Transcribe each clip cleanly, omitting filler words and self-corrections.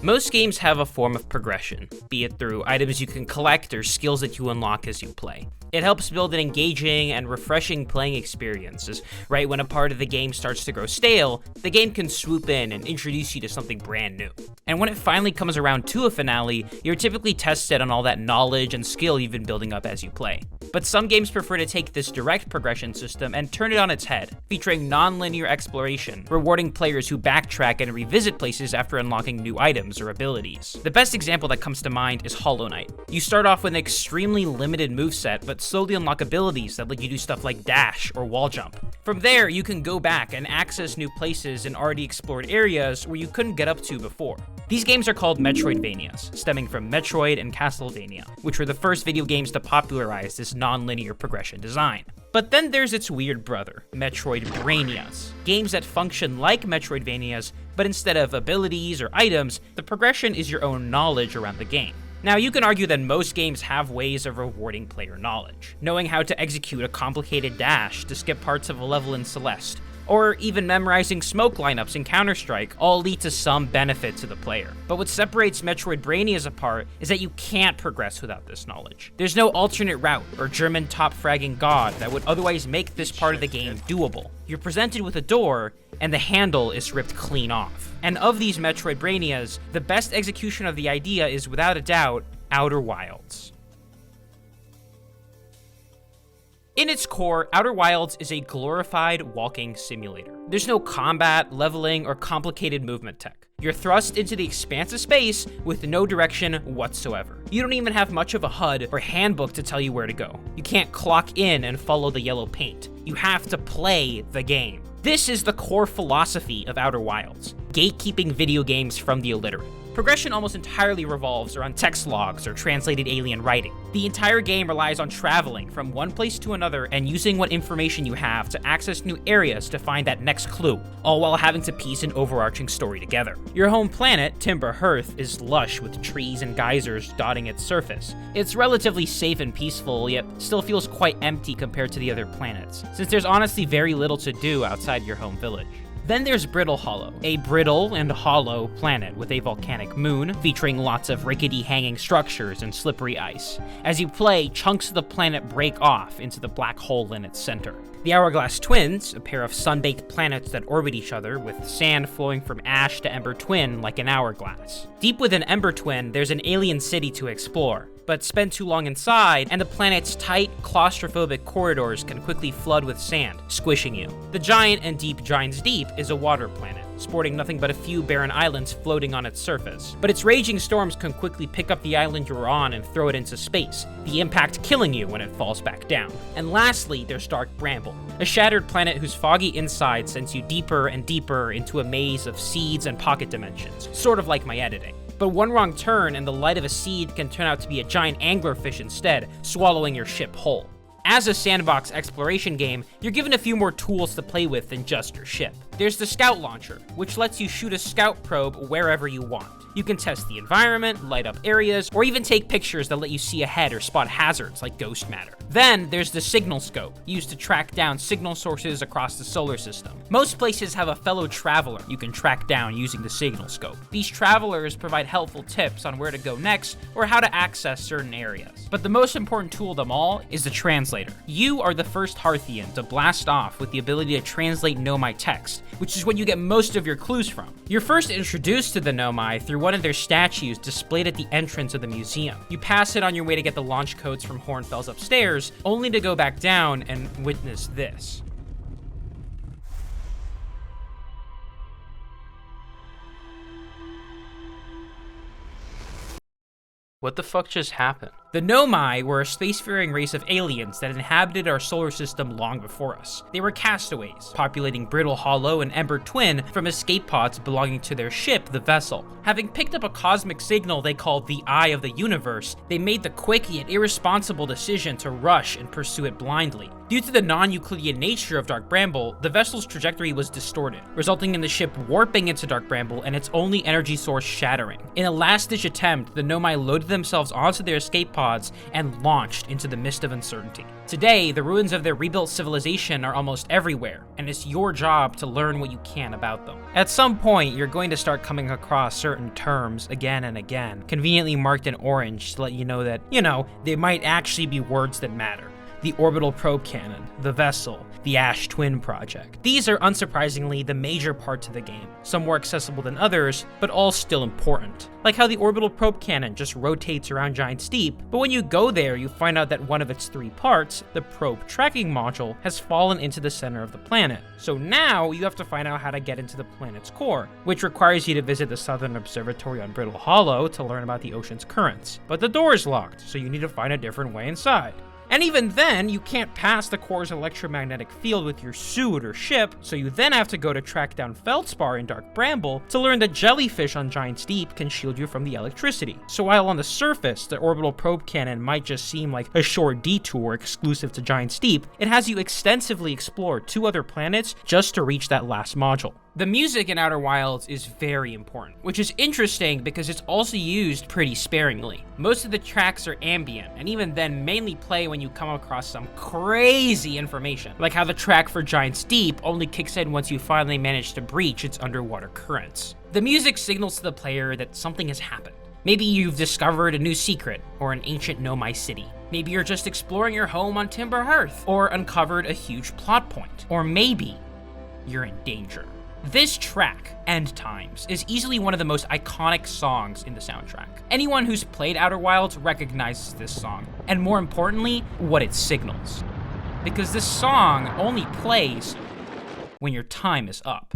Most games have a form of progression, be it through items you can collect or skills that you unlock as you play. It helps build an engaging and refreshing playing experience, as right when a part of the game starts to grow stale, the game can swoop in and introduce you to something brand new. And when it finally comes around to a finale, you're typically tested on all that knowledge and skill you've been building up as you play. But some games prefer to take this direct progression system and turn it on its head, featuring non-linear exploration, rewarding players who backtrack and revisit places after unlocking new items or abilities. The best example that comes to mind is Hollow Knight. You start off with an extremely limited moveset, but slowly unlock abilities that let you do stuff like dash or wall jump. From there, you can go back and access new places in already explored areas where you couldn't get up to before. These games are called Metroidvanias, stemming from Metroid and Castlevania, which were the first video games to popularize this non-linear progression design. But then there's its weird brother, Metroidbranias, games that function like Metroidvanias, but instead of abilities or items, the progression is your own knowledge around the game. Now, you can argue that most games have ways of rewarding player knowledge, knowing how to execute a complicated dash to skip parts of a level in Celeste, or even memorizing smoke lineups in Counter-Strike all lead to some benefit to the player. But what separates Metroidbranias apart is that you can't progress without this knowledge. There's no alternate route or German top-fragging god that would otherwise make this part of the game doable. You're presented with a door, and the handle is ripped clean off. And of these Metroidbranias, the best execution of the idea is, without a doubt, Outer Wilds. In its core, Outer Wilds is a glorified walking simulator. There's no combat, leveling, or complicated movement tech. You're thrust into the expanse of space with no direction whatsoever. You don't even have much of a HUD or handbook to tell you where to go. You can't clock in and follow the yellow paint. You have to play the game. This is the core philosophy of Outer Wilds, gatekeeping video games from the illiterate. Progression almost entirely revolves around text logs or translated alien writing. The entire game relies on traveling from one place to another and using what information you have to access new areas to find that next clue, all while having to piece an overarching story together. Your home planet, Timber Hearth, is lush with trees and geysers dotting its surface. It's relatively safe and peaceful, yet still feels quite empty compared to the other planets, since there's honestly very little to do outside your home village. Then there's Brittle Hollow, a brittle and hollow planet with a volcanic moon, featuring lots of rickety hanging structures and slippery ice. As you play, chunks of the planet break off into the black hole in its center. The Hourglass Twins, a pair of sun-baked planets that orbit each other, with sand flowing from ash to Ember Twin like an hourglass. Deep within Ember Twin, there's an alien city to explore, but spend too long inside, and the planet's tight, claustrophobic corridors can quickly flood with sand, squishing you. The giant and deep Giants Deep is a water planet, sporting nothing but a few barren islands floating on its surface. But its raging storms can quickly pick up the island you're on and throw it into space, the impact killing you when it falls back down. And lastly, there's Dark Bramble, a shattered planet whose foggy inside sends you deeper and deeper into a maze of seeds and pocket dimensions, sort of like my editing. But one wrong turn and the light of a seed can turn out to be a giant anglerfish instead, swallowing your ship whole. As a sandbox exploration game, you're given a few more tools to play with than just your ship. There's the Scout Launcher, which lets you shoot a scout probe wherever you want. You can test the environment, light up areas, or even take pictures that let you see ahead or spot hazards like ghost matter. Then there's the Signal Scope, used to track down signal sources across the solar system. Most places have a fellow traveler you can track down using the Signal Scope. These travelers provide helpful tips on where to go next or how to access certain areas. But the most important tool of them all is the translator. You are the first Hearthian to blast off with the ability to translate Nomai text, which is what you get most of your clues from. You're first introduced to the Nomai through one of their statues displayed at the entrance of the museum. You pass it on your way to get the launch codes from Hornfels upstairs, only to go back down and witness this. What the fuck just happened? The Nomai were a spacefaring race of aliens that inhabited our solar system long before us. They were castaways, populating Brittle Hollow and Ember Twin from escape pods belonging to their ship, the Vessel. Having picked up a cosmic signal they called the Eye of the Universe, they made the quick yet irresponsible decision to rush and pursue it blindly. Due to the non-Euclidean nature of Dark Bramble, the vessel's trajectory was distorted, resulting in the ship warping into Dark Bramble and its only energy source shattering. In a last-ditch attempt, the Nomai loaded themselves onto their escape pod pods and launched into the mist of uncertainty. Today, the ruins of their rebuilt civilization are almost everywhere, and it's your job to learn what you can about them. At some point, you're going to start coming across certain terms again and again, conveniently marked in orange to let you know that, they might actually be words that matter. The orbital probe cannon, the vessel, the Ash Twin project. These are unsurprisingly the major parts of the game, some more accessible than others, but all still important. Like how the orbital probe cannon just rotates around Giant Steep, but when you go there, you find out that one of its 3 parts, the probe tracking module, has fallen into the center of the planet. So now you have to find out how to get into the planet's core, which requires you to visit the Southern Observatory on Brittle Hollow to learn about the ocean's currents. But the door is locked, so you need to find a different way inside. And even then, you can't pass the core's electromagnetic field with your suit or ship, so you then have to go to track down Feldspar in Dark Bramble to learn that jellyfish on Giant Steep can shield you from the electricity. So while on the surface, the orbital probe cannon might just seem like a short detour exclusive to Giant Steep, it has you extensively explore 2 other planets just to reach that last module. The music in Outer Wilds is very important, which is interesting because it's also used pretty sparingly. Most of the tracks are ambient, and even then mainly play when you come across some crazy information, like how the track for Giant Steep only kicks in once you finally manage to breach its underwater currents. The music signals to the player that something has happened. Maybe you've discovered a new secret, or an ancient Nomai city. Maybe you're just exploring your home on Timber Hearth, or uncovered a huge plot point. Or maybe you're in danger. This track, End Times, is easily one of the most iconic songs in the soundtrack. Anyone who's played Outer Wilds recognizes this song, and more importantly, what it signals. Because this song only plays when your time is up.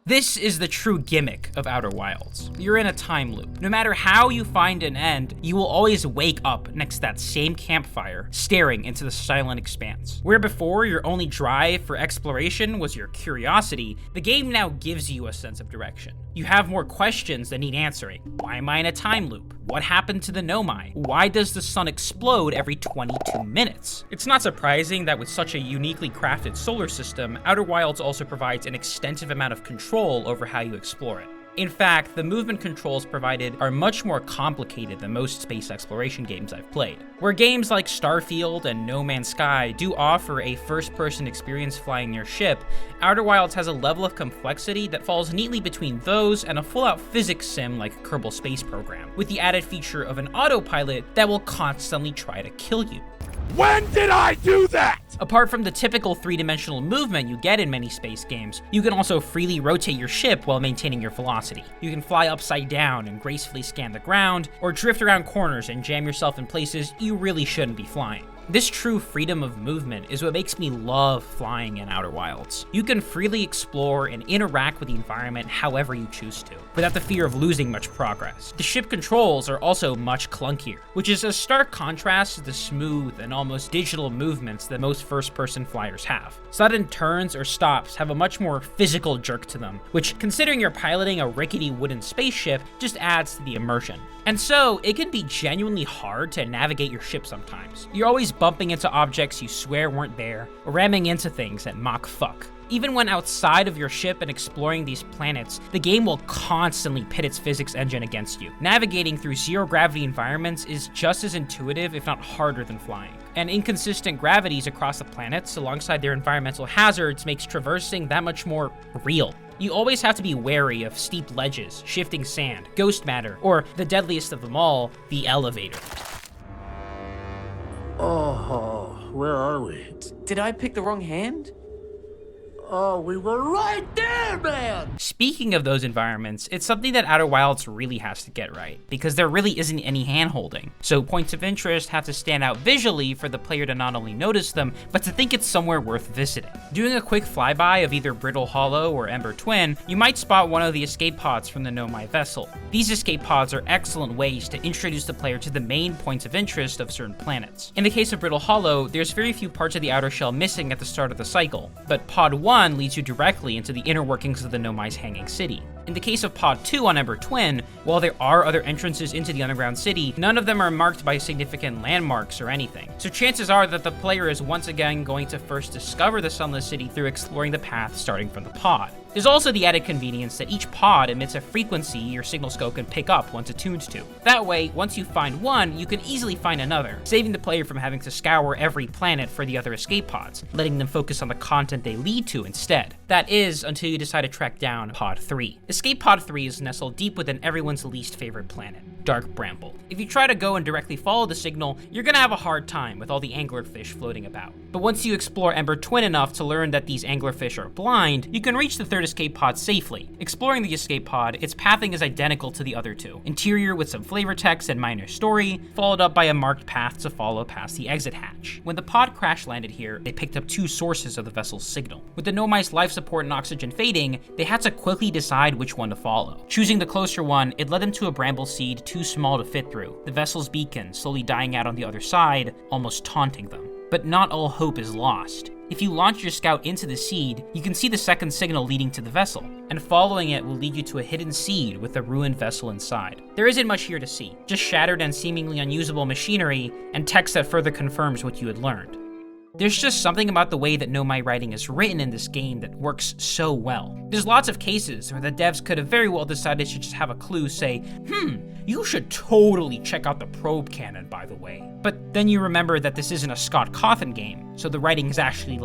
This is the true gimmick of Outer Wilds. You're in a time loop. No matter how you find an end, you will always wake up next to that same campfire, staring into the silent expanse. Where before your only drive for exploration was your curiosity, the game now gives you a sense of direction. You have more questions that need answering. Why am I in a time loop? What happened to the Nomai? Why does the sun explode every 22 minutes? It's not surprising that with such a uniquely crafted solar system, Outer Wilds also provides an extensive amount of control over how you explore it. In fact, the movement controls provided are much more complicated than most space exploration games I've played. Where games like Starfield and No Man's Sky do offer a first-person experience flying your ship, Outer Wilds has a level of complexity that falls neatly between those and a full-out physics sim like Kerbal Space Program, with the added feature of an autopilot that will constantly try to kill you. When did I do that? Apart from the typical 3-dimensional movement you get in many space games, you can also freely rotate your ship while maintaining your velocity. You can fly upside down and gracefully scan the ground, or drift around corners and jam yourself in places you really shouldn't be flying. This true freedom of movement is what makes me love flying in Outer Wilds. You can freely explore and interact with the environment however you choose to, without the fear of losing much progress. The ship controls are also much clunkier, which is a stark contrast to the smooth and almost digital movements that most first-person flyers have. Sudden turns or stops have a much more physical jerk to them, which, considering you're piloting a rickety wooden spaceship, just adds to the immersion. And so, it can be genuinely hard to navigate your ship sometimes. You're always bumping into objects you swear weren't there, or ramming into things that mock fuck. Even when outside of your ship and exploring these planets, the game will constantly pit its physics engine against you. Navigating through zero-gravity environments is just as intuitive, if not harder, than flying. And inconsistent gravities across the planets, alongside their environmental hazards, makes traversing that much more real. You always have to be wary of steep ledges, shifting sand, ghost matter, or the deadliest of them all, the elevator. Oh, where are we? Did I pick the wrong hand? Oh, we were right there, man! Speaking of those environments, it's something that Outer Wilds really has to get right, because there really isn't any hand-holding. So points of interest have to stand out visually for the player to not only notice them, but to think it's somewhere worth visiting. Doing a quick flyby of either Brittle Hollow or Ember Twin, you might spot one of the escape pods from the Nomai vessel. These escape pods are excellent ways to introduce the player to the main points of interest of certain planets. In the case of Brittle Hollow, there's very few parts of the outer shell missing at the start of the cycle, but Pod 1 leads you directly into the inner workings of the Nomai's hanging city. In the case of Pod 2 on Ember Twin, while there are other entrances into the underground city, none of them are marked by significant landmarks or anything. So chances are that the player is once again going to first discover the Sunless City through exploring the path starting from the pod. There's also the added convenience that each pod emits a frequency your signal scope can pick up once attuned to. That way, once you find one, you can easily find another, saving the player from having to scour every planet for the other escape pods, letting them focus on the content they lead to instead. That is, until you decide to track down Pod 3. Escape Pod 3 is nestled deep within everyone's least favorite planet, Dark Bramble. If you try to go and directly follow the signal, you're gonna have a hard time with all the anglerfish floating about. But once you explore Ember Twin enough to learn that these anglerfish are blind, you can reach the third escape pod safely. Exploring the escape pod, its pathing is identical to the other two. Interior with some flavor text and minor story, followed up by a marked path to follow past the exit hatch. When the pod crash landed here, they picked up two sources of the vessel's signal. With the Nomai's life support and oxygen fading, they had to quickly decide which one to follow. Choosing the closer one, it led them to a bramble seed too small to fit through, the vessel's beacon slowly dying out on the other side, almost taunting them. But not all hope is lost. If you launch your scout into the seed, you can see the second signal leading to the vessel, and following it will lead you to a hidden seed with a ruined vessel inside. There isn't much here to see, just shattered and seemingly unusable machinery, and text that further confirms what you had learned. There's just something about the way that Nomai writing is written in this game that works so well. There's lots of cases where the devs could have very well decided to just have a clue say, you should totally check out the probe cannon, by the way. But then you remember that this isn't a Scott Cawthon game, so the writing is actually,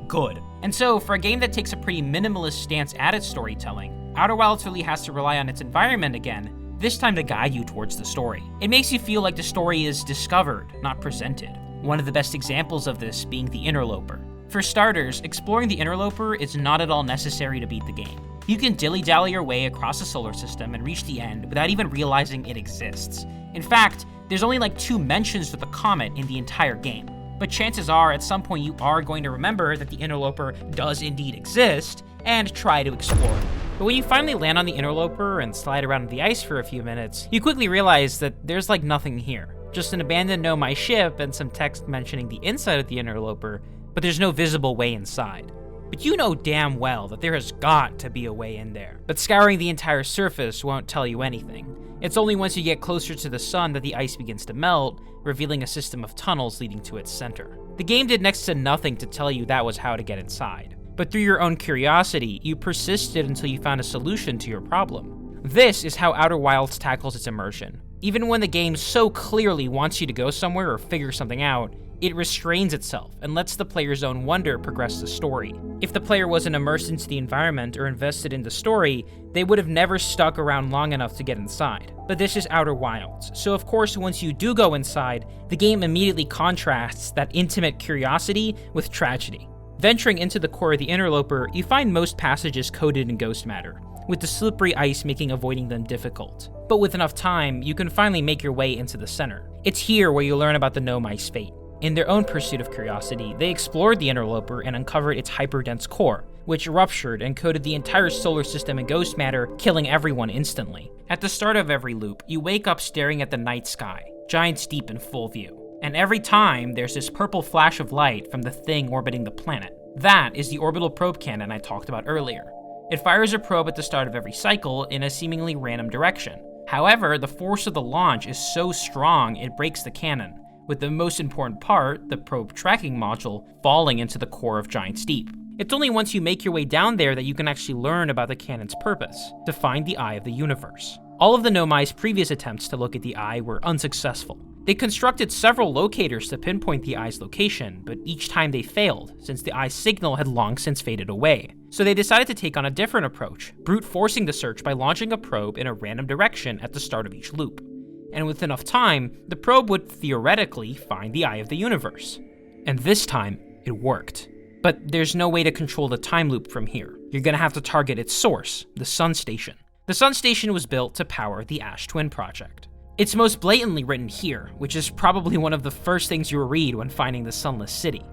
good. And so, for a game that takes a pretty minimalist stance at its storytelling, Outer Wilds really has to rely on its environment again, this time to guide you towards the story. It makes you feel like the story is discovered, not presented. One of the best examples of this being the Interloper. For starters, exploring the Interloper is not at all necessary to beat the game. You can dilly-dally your way across the solar system and reach the end without even realizing it exists. In fact, there's only 2 mentions of the comet in the entire game. But chances are, at some point you are going to remember that the Interloper does indeed exist, and try to explore it. But when you finally land on the Interloper and slide around the ice for a few minutes, you quickly realize that there's nothing here. Just an abandoned Nomai ship and some text mentioning the inside of the Interloper, but there's no visible way inside. But you know damn well that there has got to be a way in there. But scouring the entire surface won't tell you anything. It's only once you get closer to the sun that the ice begins to melt, revealing a system of tunnels leading to its center. The game did next to nothing to tell you that was how to get inside. But through your own curiosity, you persisted until you found a solution to your problem. This is how Outer Wilds tackles its immersion. Even when the game so clearly wants you to go somewhere or figure something out, it restrains itself and lets the player's own wonder progress the story. If the player wasn't immersed into the environment or invested in the story, they would have never stuck around long enough to get inside. But this is Outer Wilds, so of course once you do go inside, the game immediately contrasts that intimate curiosity with tragedy. Venturing into the core of the Interloper, you find most passages coated in ghost matter, with the slippery ice making avoiding them difficult. But with enough time, you can finally make your way into the center. It's here where you learn about the Nomai's fate. In their own pursuit of curiosity, they explored the Interloper and uncovered its hyperdense core, which ruptured and coated the entire solar system in ghost matter, killing everyone instantly. At the start of every loop, you wake up staring at the night sky, giants deep in full view. And every time, there's this purple flash of light from the thing orbiting the planet. That is the orbital probe cannon I talked about earlier. It fires a probe at the start of every cycle in a seemingly random direction. However, the force of the launch is so strong it breaks the cannon, with the most important part, the probe tracking module, falling into the core of Giants Deep. It's only once you make your way down there that you can actually learn about the cannon's purpose, to find the eye of the universe. All of the Nomai's previous attempts to look at the eye were unsuccessful. They constructed several locators to pinpoint the eye's location, but each time they failed, since the eye's signal had long since faded away. So they decided to take on a different approach, brute forcing the search by launching a probe in a random direction at the start of each loop. And with enough time, the probe would theoretically find the eye of the universe. And this time, it worked. But there's no way to control the time loop from here. You're gonna have to target its source, the Sun Station. The Sun Station was built to power the Ash Twin Project. It's most blatantly written here, which is probably one of the first things you'll read when finding the Sunless City.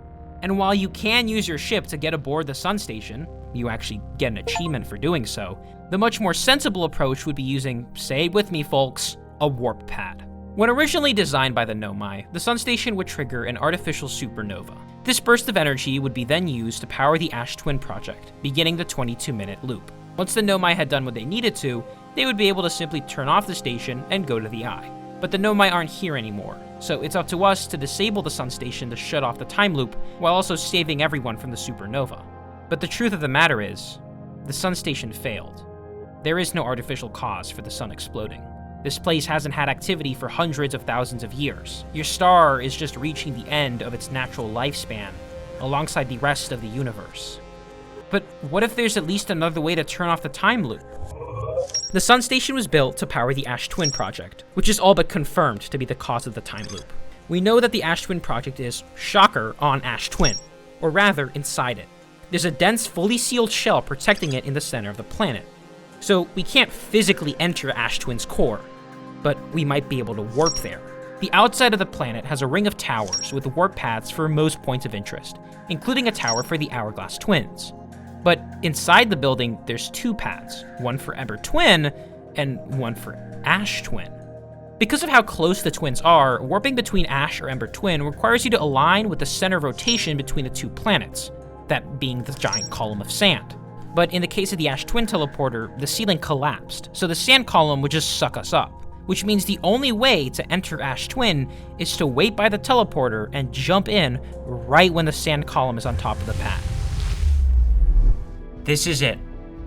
And while you can use your ship to get aboard the Sun Station, you actually get an achievement for doing so, the much more sensible approach would be using, say it with me folks, a warp pad. When originally designed by the Nomai, the Sun Station would trigger an artificial supernova. This burst of energy would be then used to power the Ash Twin Project, beginning the 22-minute loop. Once the Nomai had done what they needed to, they would be able to simply turn off the station and go to the Eye. But the Nomai aren't here anymore, so it's up to us to disable the Sun Station to shut off the time loop, while also saving everyone from the supernova. But the truth of the matter is, the Sun Station failed. There is no artificial cause for the sun exploding. This place hasn't had activity for hundreds of thousands of years. Your star is just reaching the end of its natural lifespan, alongside the rest of the universe. But what if there's at least another way to turn off the time loop? The Sun Station was built to power the Ash Twin Project, which is all but confirmed to be the cause of the time loop. We know that the Ash Twin Project is, shocker, on Ash Twin, or rather, inside it. There's a dense, fully sealed shell protecting it in the center of the planet. So we can't physically enter Ash Twin's core, but we might be able to warp there. The outside of the planet has a ring of towers with warp paths for most points of interest, including a tower for the Hourglass Twins. But inside the building, there's two paths, one for Ember Twin and one for Ash Twin. Because of how close the twins are, warping between Ash or Ember Twin requires you to align with the center of rotation between the two planets, that being the giant column of sand. But in the case of the Ash Twin teleporter, the ceiling collapsed, so the sand column would just suck us up, which means the only way to enter Ash Twin is to wait by the teleporter and jump in right when the sand column is on top of the path. This is it,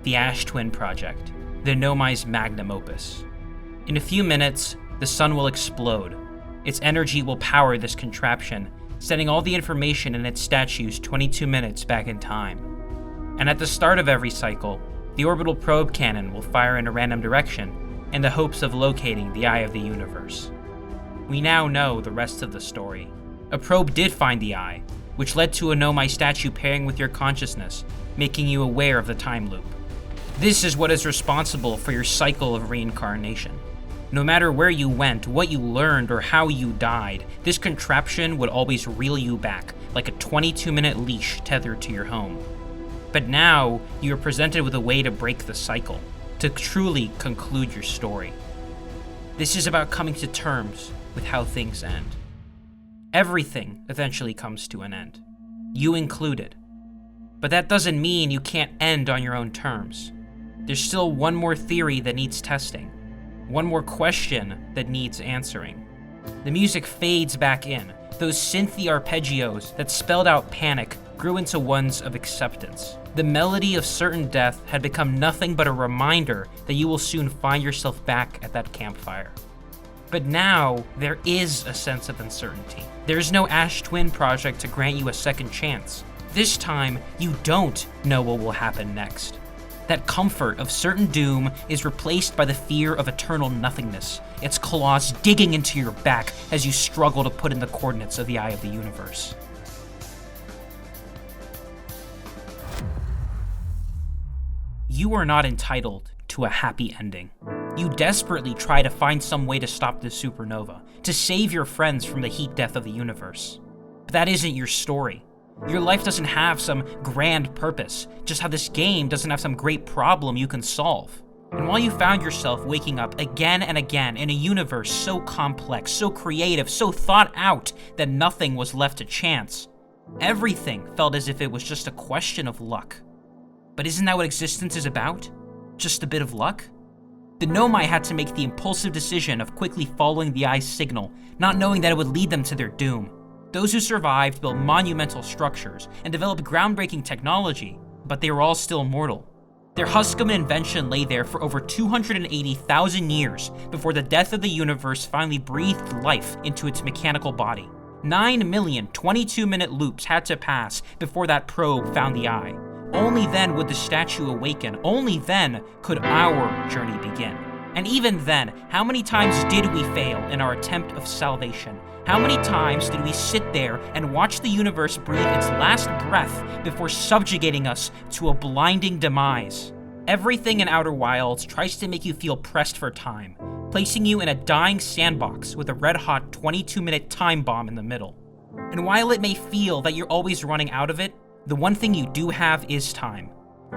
the Ash Twin Project, the Nomai's magnum opus. In a few minutes, the sun will explode. Its energy will power this contraption, sending all the information in its statues 22 minutes back in time. And at the start of every cycle, the orbital probe cannon will fire in a random direction in the hopes of locating the Eye of the universe. We now know the rest of the story. A probe did find the Eye, which led to a Nomai statue pairing with your consciousness, making you aware of the time loop. This is what is responsible for your cycle of reincarnation. No matter where you went, what you learned, or how you died, this contraption would always reel you back, like a 22-minute leash tethered to your home. But now, you are presented with a way to break the cycle, to truly conclude your story. This is about coming to terms with how things end. Everything eventually comes to an end, you included. But that doesn't mean you can't end on your own terms. There's still one more theory that needs testing, one more question that needs answering. The music fades back in. Those synthy arpeggios that spelled out panic grew into ones of acceptance. The melody of certain death had become nothing but a reminder that you will soon find yourself back at that campfire. But now, there is a sense of uncertainty. There is no Ash Twin Project to grant you a second chance. This time, you don't know what will happen next. That comfort of certain doom is replaced by the fear of eternal nothingness, its claws digging into your back as you struggle to put in the coordinates of the Eye of the universe. You are not entitled to a happy ending. You desperately try to find some way to stop this supernova, to save your friends from the heat death of the universe. But that isn't your story. Your life doesn't have some grand purpose, just how this game doesn't have some great problem you can solve. And while you found yourself waking up again and again in a universe so complex, so creative, so thought out that nothing was left to chance, everything felt as if it was just a question of luck. But isn't that what existence is about? Just a bit of luck? The Nomai had to make the impulsive decision of quickly following the Eye's signal, not knowing that it would lead them to their doom. Those who survived built monumental structures and developed groundbreaking technology, but they were all still mortal. Their husk of an invention lay there for over 280,000 years before the death of the universe finally breathed life into its mechanical body. 9 million 22-minute loops had to pass before that probe found the Eye. Only then would the statue awaken. Only then could our journey begin. And even then, how many times did we fail in our attempt of salvation? How many times did we sit there and watch the universe breathe its last breath before subjugating us to a blinding demise? Everything in Outer Wilds tries to make you feel pressed for time, placing you in a dying sandbox with a red-hot 22-minute time bomb in the middle. And while it may feel that you're always running out of it, the one thing you do have is time.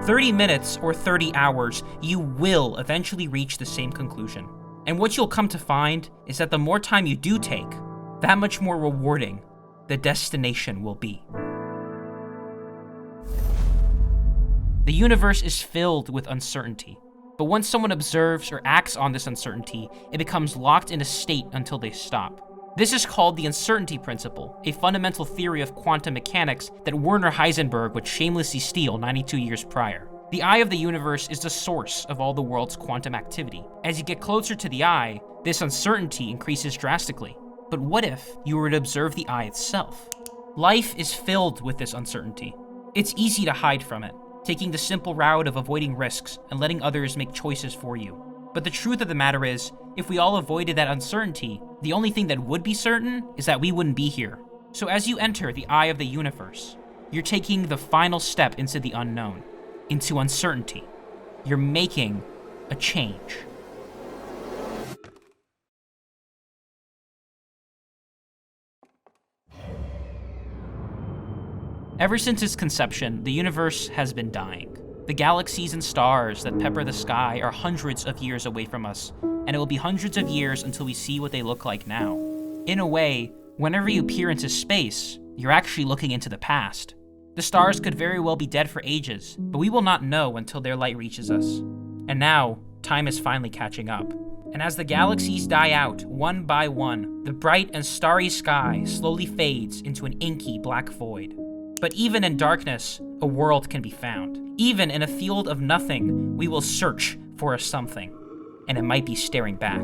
30 minutes or 30 hours, you will eventually reach the same conclusion. And what you'll come to find is that the more time you do take, that much more rewarding the destination will be. The universe is filled with uncertainty, but once someone observes or acts on this uncertainty, it becomes locked in a state until they stop. This is called the uncertainty principle, a fundamental theory of quantum mechanics that Werner Heisenberg would shamelessly steal 92 years prior. The eye of the universe is the source of all the world's quantum activity. As you get closer to the eye, this uncertainty increases drastically. But what if you were to observe the eye itself? Life is filled with this uncertainty. It's easy to hide from it, taking the simple route of avoiding risks and letting others make choices for you. But the truth of the matter is, if we all avoided that uncertainty, the only thing that would be certain is that we wouldn't be here. So as you enter the eye of the universe, you're taking the final step into the unknown, into uncertainty. You're making a change. Ever since its conception, the universe has been dying. The galaxies and stars that pepper the sky are hundreds of years away from us, and it will be hundreds of years until we see what they look like now. In a way, whenever you peer into space, you're actually looking into the past. The stars could very well be dead for ages, but we will not know until their light reaches us. And now, time is finally catching up. And as the galaxies die out, one by one, the bright and starry sky slowly fades into an inky black void. But even in darkness, a world can be found. Even in a field of nothing, we will search for a something, and it might be staring back.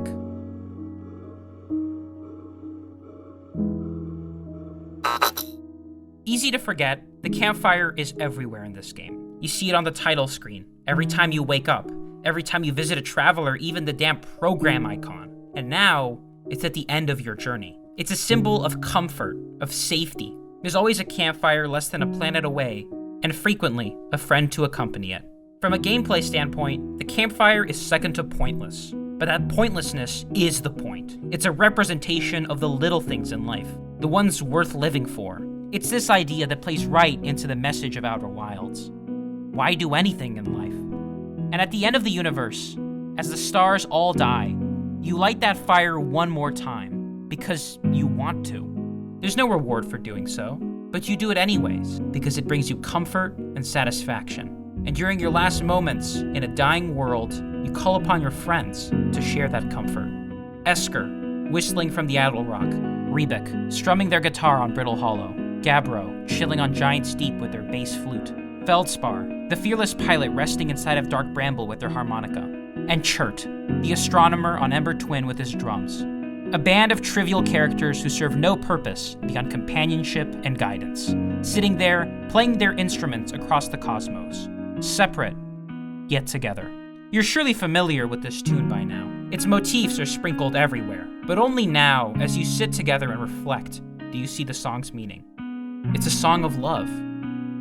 Easy to forget, the campfire is everywhere in this game. You see it on the title screen, every time you wake up, every time you visit a traveler, even the damn program icon. And now, it's at the end of your journey. It's a symbol of comfort, of safety. There's always a campfire less than a planet away, and frequently, a friend to accompany it. From a gameplay standpoint, the campfire is second to pointless, but that pointlessness is the point. It's a representation of the little things in life, the ones worth living for. It's this idea that plays right into the message of Outer Wilds. Why do anything in life? And at the end of the universe, as the stars all die, you light that fire one more time, because you want to. There's no reward for doing so, but you do it anyways, because it brings you comfort and satisfaction. And during your last moments in a dying world, you call upon your friends to share that comfort. Esker, whistling from the Adel Rock, Rebek, strumming their guitar on Brittle Hollow, Gabbro, chilling on Giant Steep with their bass flute, Feldspar, the fearless pilot resting inside of Dark Bramble with their harmonica, and Chert, the astronomer on Ember Twin with his drums. A band of trivial characters who serve no purpose beyond companionship and guidance, sitting there, playing their instruments across the cosmos, separate, yet together. You're surely familiar with this tune by now. Its motifs are sprinkled everywhere, but only now, as you sit together and reflect, do you see the song's meaning. It's a song of love.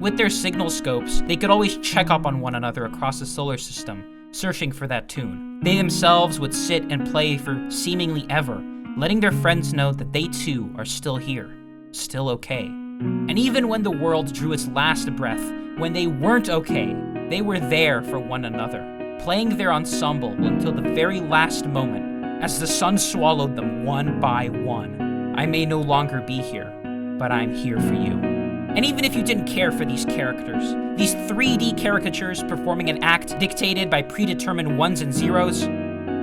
With their signal scopes, they could always check up on one another across the solar system, searching for that tune. They themselves would sit and play for seemingly ever, letting their friends know that they too are still here, still okay. And even when the world drew its last breath, when they weren't okay, they were there for one another, playing their ensemble until the very last moment, as the sun swallowed them one by one. I may no longer be here, but I'm here for you. And even if you didn't care for these characters, these 3D caricatures performing an act dictated by predetermined ones and zeros,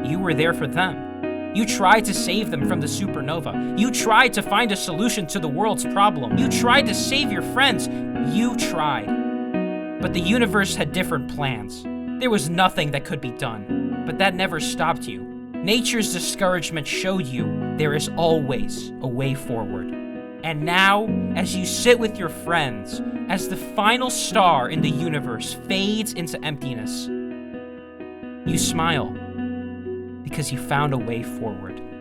you were there for them. You tried to save them from the supernova. You tried to find a solution to the world's problem. You tried to save your friends. You tried. But the universe had different plans. There was nothing that could be done. But that never stopped you. Nature's discouragement showed you there is always a way forward. And now, as you sit with your friends, as the final star in the universe fades into emptiness, you smile. because you found a way forward.